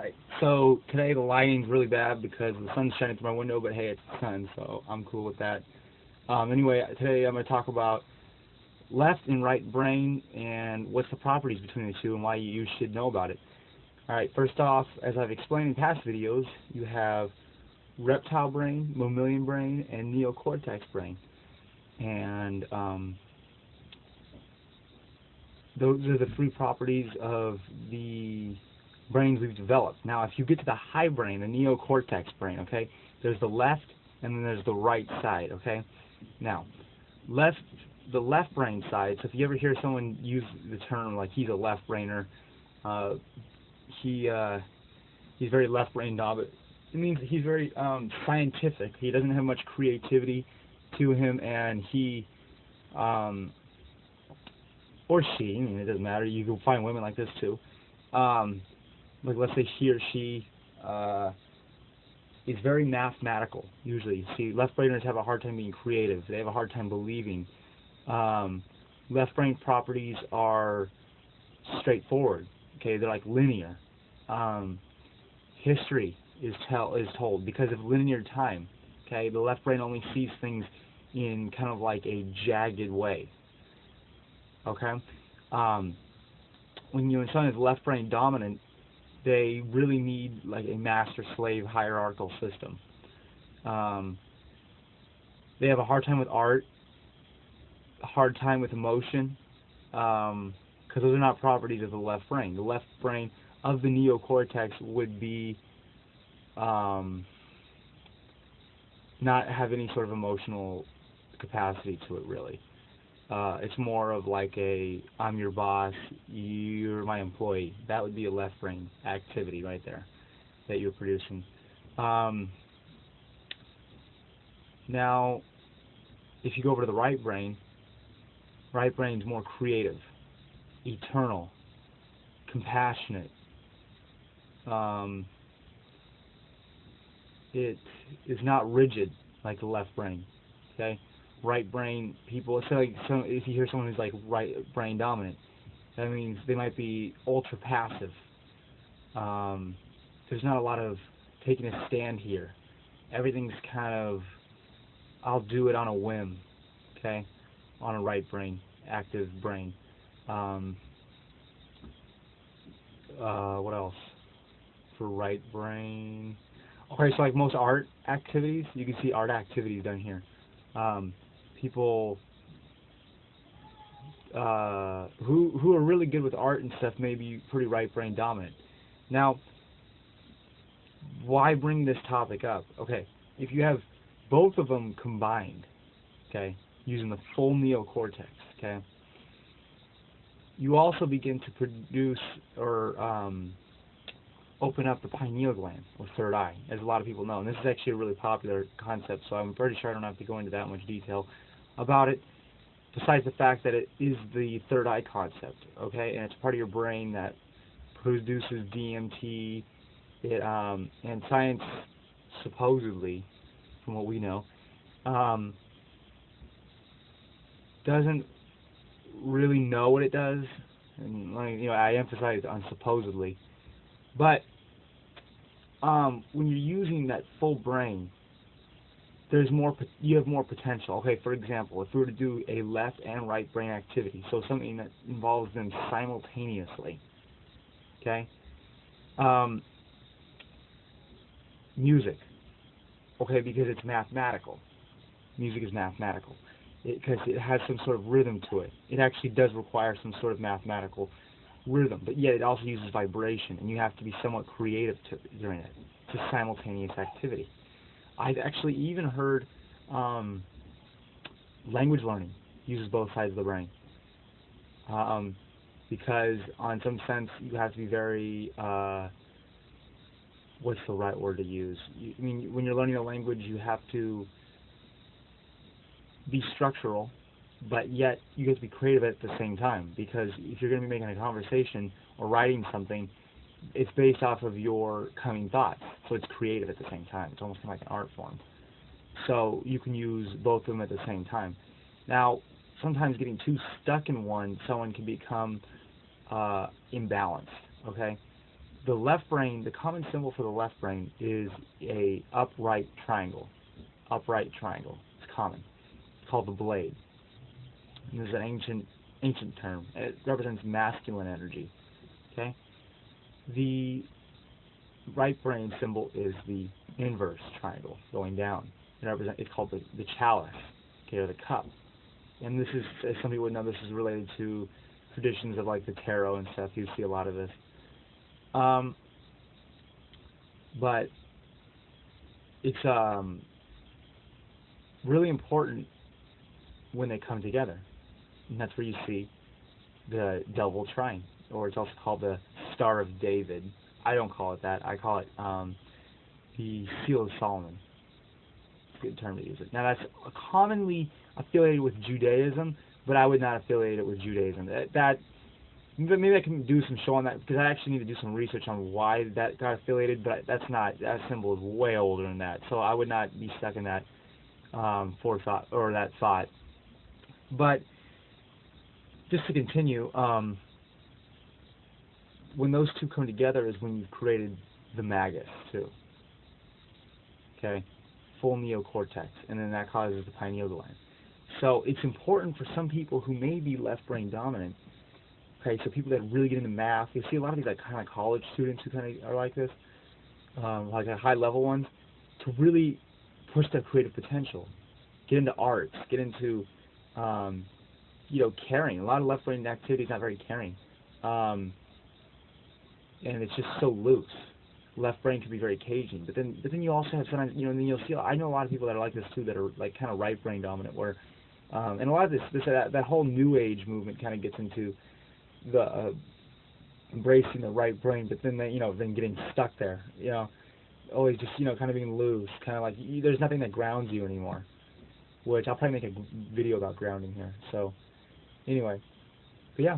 Alright, so today the lighting's really bad because the sun's shining through my window, but hey, it's the sun, so I'm cool with that. Anyway, today I'm going to talk about left and right brain and what's the properties between the two and why you should know about it. Alright, first off, as I've explained in past videos, you have reptile brain, mammalian brain, and neocortex brain. And those are the three properties of the brains we've developed. Now, if you get to the high brain, the neocortex brain, okay, there's the left and then there's the right side, okay? Now, the left brain side, so if you ever hear someone use the term like he's a left brainer, he's very left brain dominant. It means he's very scientific. He doesn't have much creativity to him, and he or she, I mean, it doesn't matter, you can find women like this too, like let's say he or she is very mathematical, usually. See, left brainers have a hard time being creative. They have a hard time believing. Left brain properties are straightforward, okay, they're like linear. History is told because of linear time, okay. The left brain only sees things in kind of like a jagged way, okay. When someone is left brain dominant, they really need like a master-slave hierarchical system. They have a hard time with art, a hard time with emotion, because those are not properties of the left brain. The left brain of the neocortex would be not have any sort of emotional capacity to it, really. It's more of like a, I'm your boss, you're my employee. That would be a left brain activity right there that you're producing. Now, if you go over to the right brain's more creative, eternal, compassionate. It is not rigid like the left brain, okay? Right brain people, so like if you hear someone who's like right brain dominant, that means they might be ultra passive. There's not a lot of taking a stand here. Everything's kind of, I'll do it on a whim, okay, on a right brain, active brain. What else for right brain? Okay, so like most art activities, you can see art activities down here. People who are really good with art and stuff may be pretty right brain dominant. Now, why bring this topic up? Okay, if you have both of them combined, okay, using the full neocortex, okay, you also begin to produce or open up the pineal gland, or third eye, as a lot of people know. And this is actually a really popular concept, so I'm pretty sure I don't have to go into that much detail about it, besides the fact that it is the third eye concept, okay? And it's part of your brain that produces DMT. And science, supposedly, from what we know, doesn't really know what it does. And I emphasize on supposedly. But when you're using that full brain, you have more potential. Okay, for example, if we were to do a left and right brain activity, so something that involves them simultaneously, okay, music, okay, because it's mathematical. Music is mathematical because it has some sort of rhythm to it. It actually does require some sort of mathematical rhythm, but yet it also uses vibration, and you have to be somewhat creative during it. It's a simultaneous activity. I've actually even heard language learning uses both sides of the brain, because on some sense you have to be very, what's the right word to use? I mean, when you're learning a language, you have to be structural, but yet you have to be creative at the same time, because if you're going to be making a conversation or writing something, it's based off of your coming thoughts, so it's creative at the same time. It's almost like an art form. So you can use both of them at the same time. Now, sometimes getting too stuck in one, someone can become imbalanced, okay? the left brain, the common symbol for the left brain is a upright triangle. Upright triangle. It's common. It's called the blade. And this is an ancient term. It represents masculine energy. Okay? The right brain symbol is the inverse triangle, going down. It's called the chalice, okay, or the cup. And this is, as some people would know, this is related to traditions of like the tarot and stuff. You see a lot of this. But it's really important when they come together. And that's where you see the double trine, or it's also called the Star of David. I don't call it that. I call it the Seal of Solomon. It's a good term to use it. Now that's commonly affiliated with Judaism, but I would not affiliate it with Judaism. Maybe I can do some show on that, because I actually need to do some research on why that got affiliated, but that's not, that symbol is way older than that, so I would not be stuck in that forethought, or that thought. But just to continue, when those two come together is when you've created the magus too. Okay? Full neocortex, and then that causes the pineal gland. So it's important for some people who may be left brain dominant. Okay, so people that really get into math, you see a lot of these like kind of college students who kind of are like this, like high level ones, to really push their creative potential, get into arts, get into you know, caring. A lot of left brain activity is not very caring, and it's just so loose. Left brain can be very caging, but then you also have sometimes, you know, and then you'll see. I know a lot of people that are like this too, that are like kind of right brain dominant, where and a lot of that whole new age movement kind of gets into the embracing the right brain, but then then getting stuck there, always just kind of being loose, kind of like there's nothing that grounds you anymore. Which I'll probably make a video about grounding here. So anyway, but yeah.